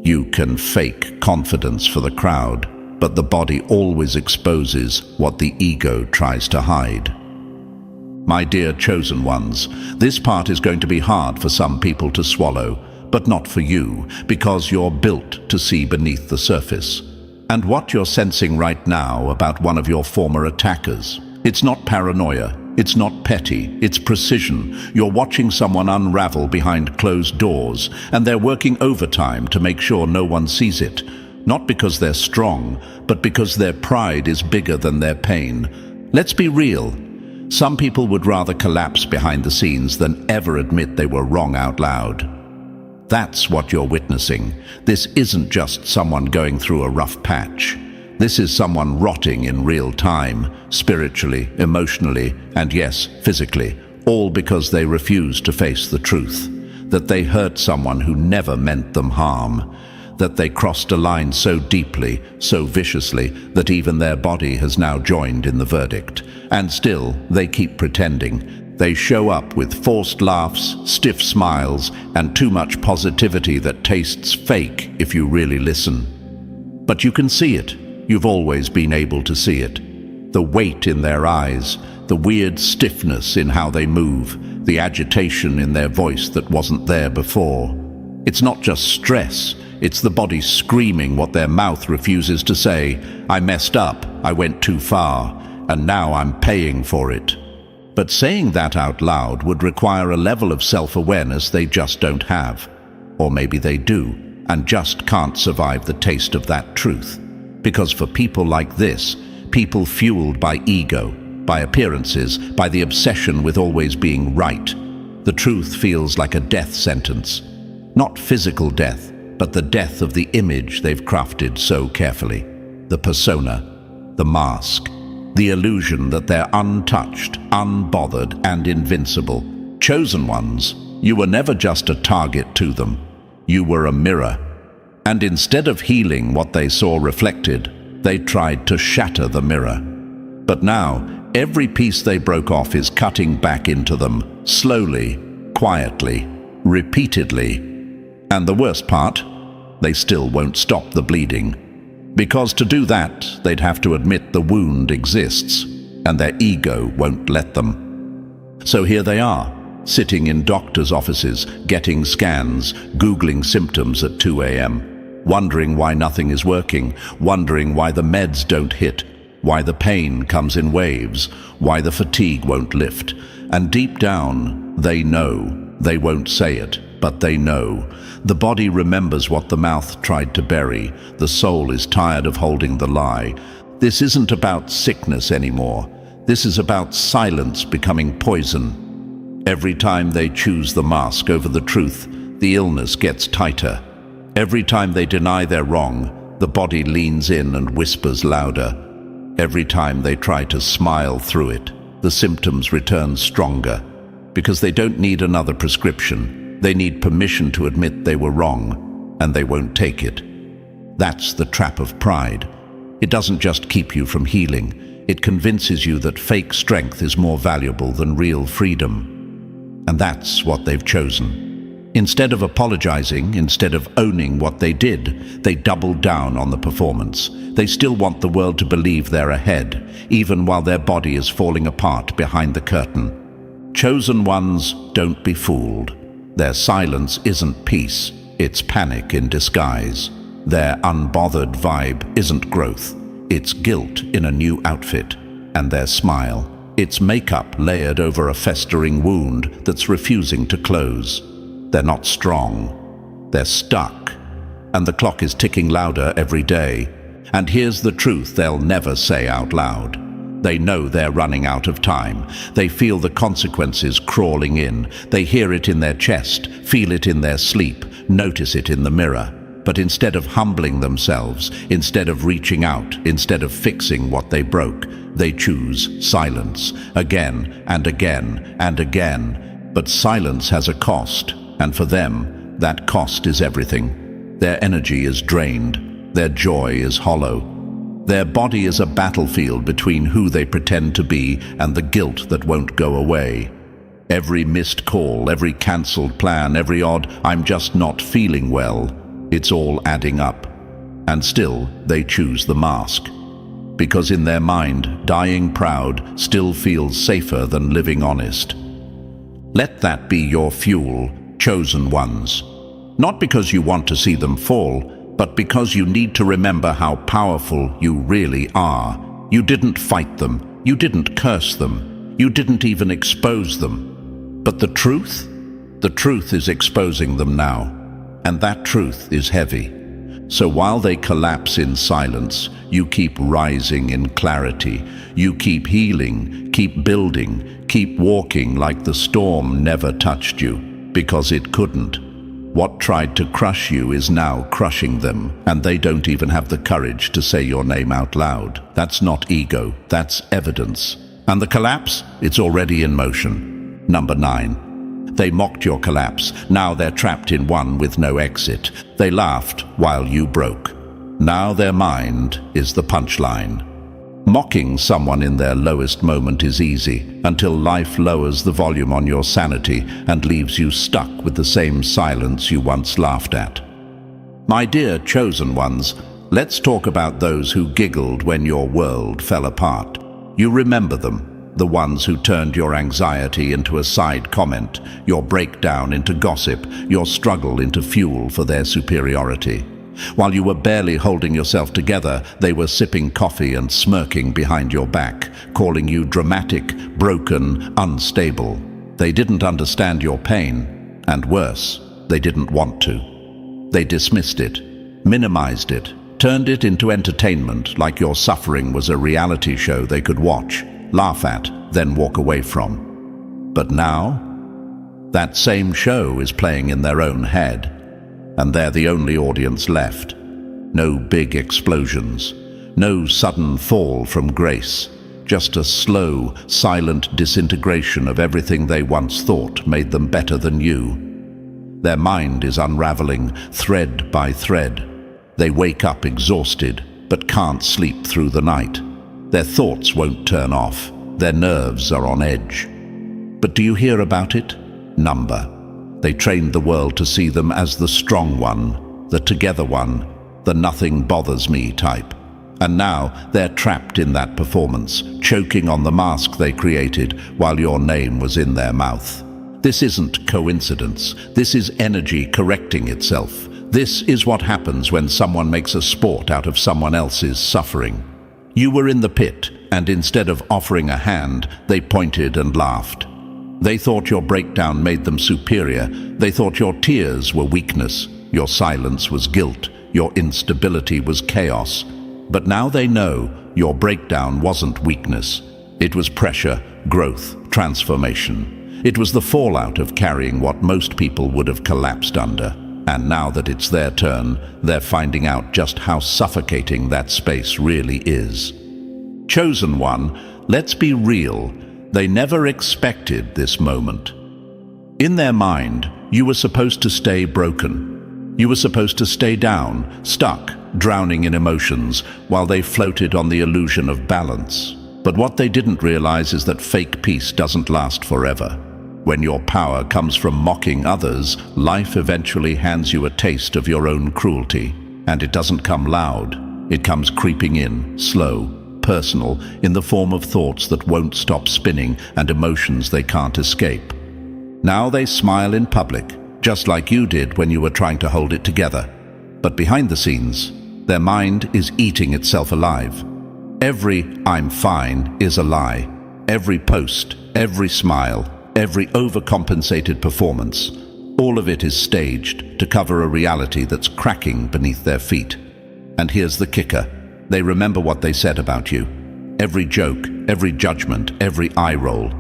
You can fake confidence for the crowd, but the body always exposes what the ego tries to hide. My dear chosen ones, this part is going to be hard for some people to swallow, but not for you, because you're built to see beneath the surface. And what you're sensing right now about one of your former attackers, it's not paranoia, it's not petty, it's precision. You're watching someone unravel behind closed doors, and they're working overtime to make sure no one sees it. Not because they're strong, but because their pride is bigger than their pain. Let's be real. Some people would rather collapse behind the scenes than ever admit they were wrong out loud. That's what you're witnessing. This isn't just someone going through a rough patch. This is someone rotting in real time, spiritually, emotionally, and yes, physically, all because they refuse to face the truth. That they hurt someone who never meant them harm. That they crossed a line so deeply, so viciously, that even their body has now joined in the verdict. And still, they keep pretending. They show up with forced laughs, stiff smiles, and too much positivity that tastes fake if you really listen. But you can see it. You've always been able to see it. The weight in their eyes, the weird stiffness in how they move, the agitation in their voice that wasn't there before. It's not just stress, it's the body screaming what their mouth refuses to say. I messed up, I went too far, and now I'm paying for it. But saying that out loud would require a level of self-awareness they just don't have. Or maybe they do, and just can't survive the taste of that truth. Because for people like this, people fueled by ego, by appearances, by the obsession with always being right, the truth feels like a death sentence. Not physical death, but the death of the image they've crafted so carefully. The persona, the mask, the illusion that they're untouched, unbothered, and invincible. Chosen ones, you were never just a target to them. You were a mirror. And instead of healing what they saw reflected, they tried to shatter the mirror. But now, every piece they broke off is cutting back into them, slowly, quietly, repeatedly. And the worst part, they still won't stop the bleeding. Because to do that, they'd have to admit the wound exists, and their ego won't let them. So here they are, sitting in doctors' offices, getting scans, Googling symptoms at 2 a.m., wondering why nothing is working, wondering why the meds don't hit, why the pain comes in waves, why the fatigue won't lift. And deep down, they know. They won't say it, but they know. The body remembers what the mouth tried to bury. The soul is tired of holding the lie. This isn't about sickness anymore. This is about silence becoming poison. Every time they choose the mask over the truth, the illness gets tighter. Every time they deny they're wrong, the body leans in and whispers louder. Every time they try to smile through it, the symptoms return stronger. Because they don't need another prescription. They need permission to admit they were wrong, and they won't take it. That's the trap of pride. It doesn't just keep you from healing. It convinces you that fake strength is more valuable than real freedom. And that's what they've chosen. Instead of apologizing, instead of owning what they did, they doubled down on the performance. They still want the world to believe they're ahead, even while their body is falling apart behind the curtain. Chosen ones, don't be fooled. Their silence isn't peace, it's panic in disguise. Their unbothered vibe isn't growth, it's guilt in a new outfit. And their smile, it's makeup layered over a festering wound that's refusing to close. They're not strong, they're stuck. And the clock is ticking louder every day. And here's the truth they'll never say out loud. They know they're running out of time. They feel the consequences crawling in. They hear it in their chest, feel it in their sleep, notice it in the mirror. But instead of humbling themselves, instead of reaching out, instead of fixing what they broke, they choose silence, again and again and again. But silence has a cost, and for them, that cost is everything. Their energy is drained. Their joy is hollow. Their body is a battlefield between who they pretend to be and the guilt that won't go away. Every missed call, every cancelled plan, every odd "I'm just not feeling well," it's all adding up. And still, they choose the mask. Because in their mind, dying proud still feels safer than living honest. Let that be your fuel, chosen ones. Not because you want to see them fall, but because you need to remember how powerful you really are. You didn't fight them. You didn't curse them. You didn't even expose them. But the truth? The truth is exposing them now. And that truth is heavy. So while they collapse in silence, you keep rising in clarity. You keep healing, keep building, keep walking like the storm never touched you, because it couldn't. What tried to crush you is now crushing them, and they don't even have the courage to say your name out loud. That's not ego, that's evidence. And the collapse? It's already in motion. Number 9. They mocked your collapse. Now they're trapped in one with no exit. They laughed while you broke. Now their mind is the punchline. Mocking someone in their lowest moment is easy, until life lowers the volume on your sanity and leaves you stuck with the same silence you once laughed at. My dear chosen ones, let's talk about those who giggled when your world fell apart. You remember them. The ones who turned your anxiety into a side comment, your breakdown into gossip, your struggle into fuel for their superiority. While you were barely holding yourself together, they were sipping coffee and smirking behind your back, calling you dramatic, broken, unstable. They didn't understand your pain, and worse, they didn't want to. They dismissed it, minimized it, turned it into entertainment like your suffering was a reality show they could watch, laugh at, then walk away from. But now, that same show is playing in their own head, and they're the only audience left. No big explosions, no sudden fall from grace, just a slow, silent disintegration of everything they once thought made them better than you. Their mind is unraveling, thread by thread. They wake up exhausted, but can't sleep through the night. Their thoughts won't turn off. Their nerves are on edge. But do you hear about it? Number. They trained the world to see them as the strong one, the together one, the nothing bothers me type. And now they're trapped in that performance, choking on the mask they created while your name was in their mouth. This isn't coincidence. This is energy correcting itself. This is what happens when someone makes a sport out of someone else's suffering. You were in the pit, and instead of offering a hand, they pointed and laughed. They thought your breakdown made them superior. They thought your tears were weakness, your silence was guilt, your instability was chaos. But now they know your breakdown wasn't weakness. It was pressure, growth, transformation. It was the fallout of carrying what most people would have collapsed under. And now that it's their turn, they're finding out just how suffocating that space really is. Chosen one, let's be real. They never expected this moment. In their mind, you were supposed to stay broken. You were supposed to stay down, stuck, drowning in emotions, while they floated on the illusion of balance. But what they didn't realize is that fake peace doesn't last forever. When your power comes from mocking others, life eventually hands you a taste of your own cruelty. And it doesn't come loud. It comes creeping in, slow, personal, in the form of thoughts that won't stop spinning and emotions they can't escape. Now they smile in public, just like you did when you were trying to hold it together. But behind the scenes, their mind is eating itself alive. Every "I'm fine" is a lie. Every post, every smile, every overcompensated performance, all of it is staged to cover a reality that's cracking beneath their feet. And here's the kicker. They remember what they said about you. Every joke, every judgment, every eye roll.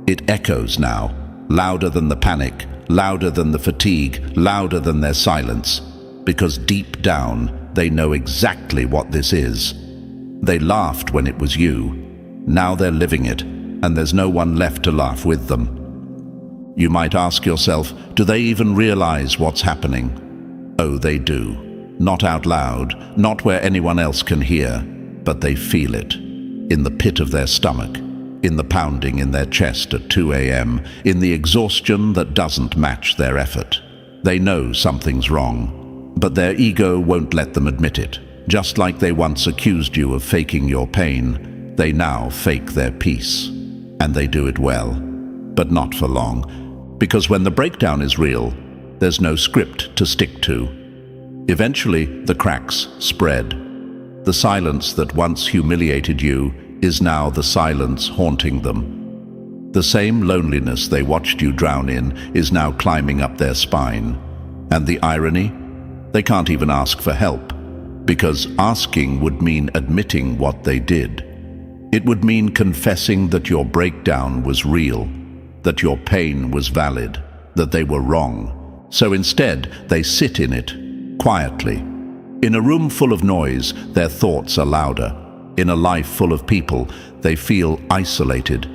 It echoes now, louder than the panic, louder than the fatigue, louder than their silence. Because deep down, they know exactly what this is. They laughed when it was you. Now they're living it, and there's no one left to laugh with them. You might ask yourself, do they even realize what's happening? Oh, they do. Not out loud, not where anyone else can hear, but they feel it. In the pit of their stomach, in the pounding in their chest at 2 a.m., in the exhaustion that doesn't match their effort. They know something's wrong, but their ego won't let them admit it. Just like they once accused you of faking your pain, they now fake their peace. And they do it well, but not for long. Because when the breakdown is real, there's no script to stick to. Eventually, the cracks spread. The silence that once humiliated you is now the silence haunting them. The same loneliness they watched you drown in is now climbing up their spine. And the irony? They can't even ask for help, because asking would mean admitting what they did. It would mean confessing that your breakdown was real, that your pain was valid, that they were wrong. So instead, they sit in it, quietly. In a room full of noise, their thoughts are louder. In a life full of people, they feel isolated.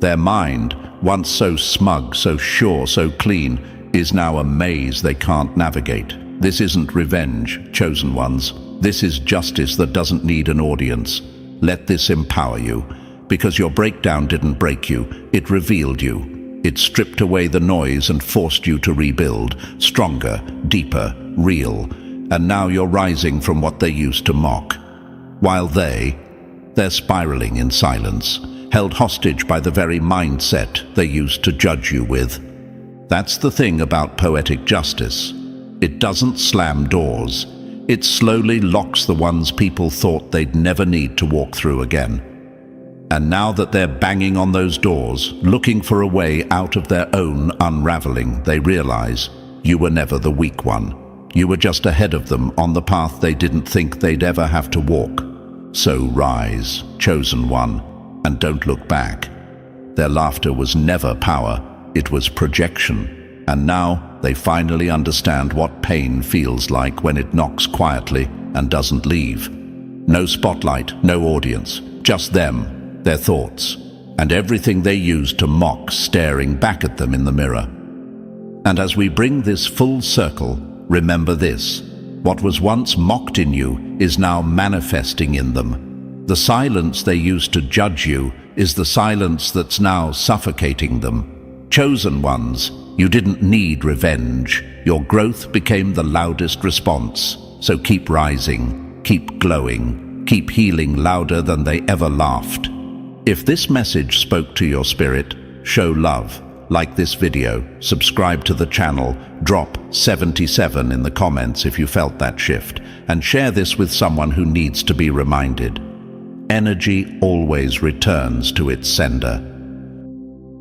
Their mind, once so smug, so sure, so clean, is now a maze they can't navigate. This isn't revenge, chosen ones. This is justice that doesn't need an audience. Let this empower you, because your breakdown didn't break you, it revealed you. It stripped away the noise and forced you to rebuild, stronger, deeper, real. And now you're rising from what they used to mock. While they're spiraling in silence, held hostage by the very mindset they used to judge you with. That's the thing about poetic justice. It doesn't slam doors. It slowly locks the ones people thought they'd never need to walk through again. And now that they're banging on those doors, looking for a way out of their own unraveling, they realize you were never the weak one. You were just ahead of them on the path they didn't think they'd ever have to walk. So rise, chosen one, and don't look back. Their laughter was never power, it was projection. And now they finally understand what pain feels like when it knocks quietly and doesn't leave. No spotlight, no audience, just them, their thoughts, and everything they used to mock staring back at them in the mirror. And as we bring this full circle, remember this: what was once mocked in you is now manifesting in them. The silence they used to judge you is the silence that's now suffocating them. Chosen ones, you didn't need revenge. Your growth became the loudest response. So keep rising, keep glowing, keep healing louder than they ever laughed. If this message spoke to your spirit, show love. Like this video, subscribe to the channel, drop 77 in the comments if you felt that shift, and share this with someone who needs to be reminded. Energy always returns to its sender.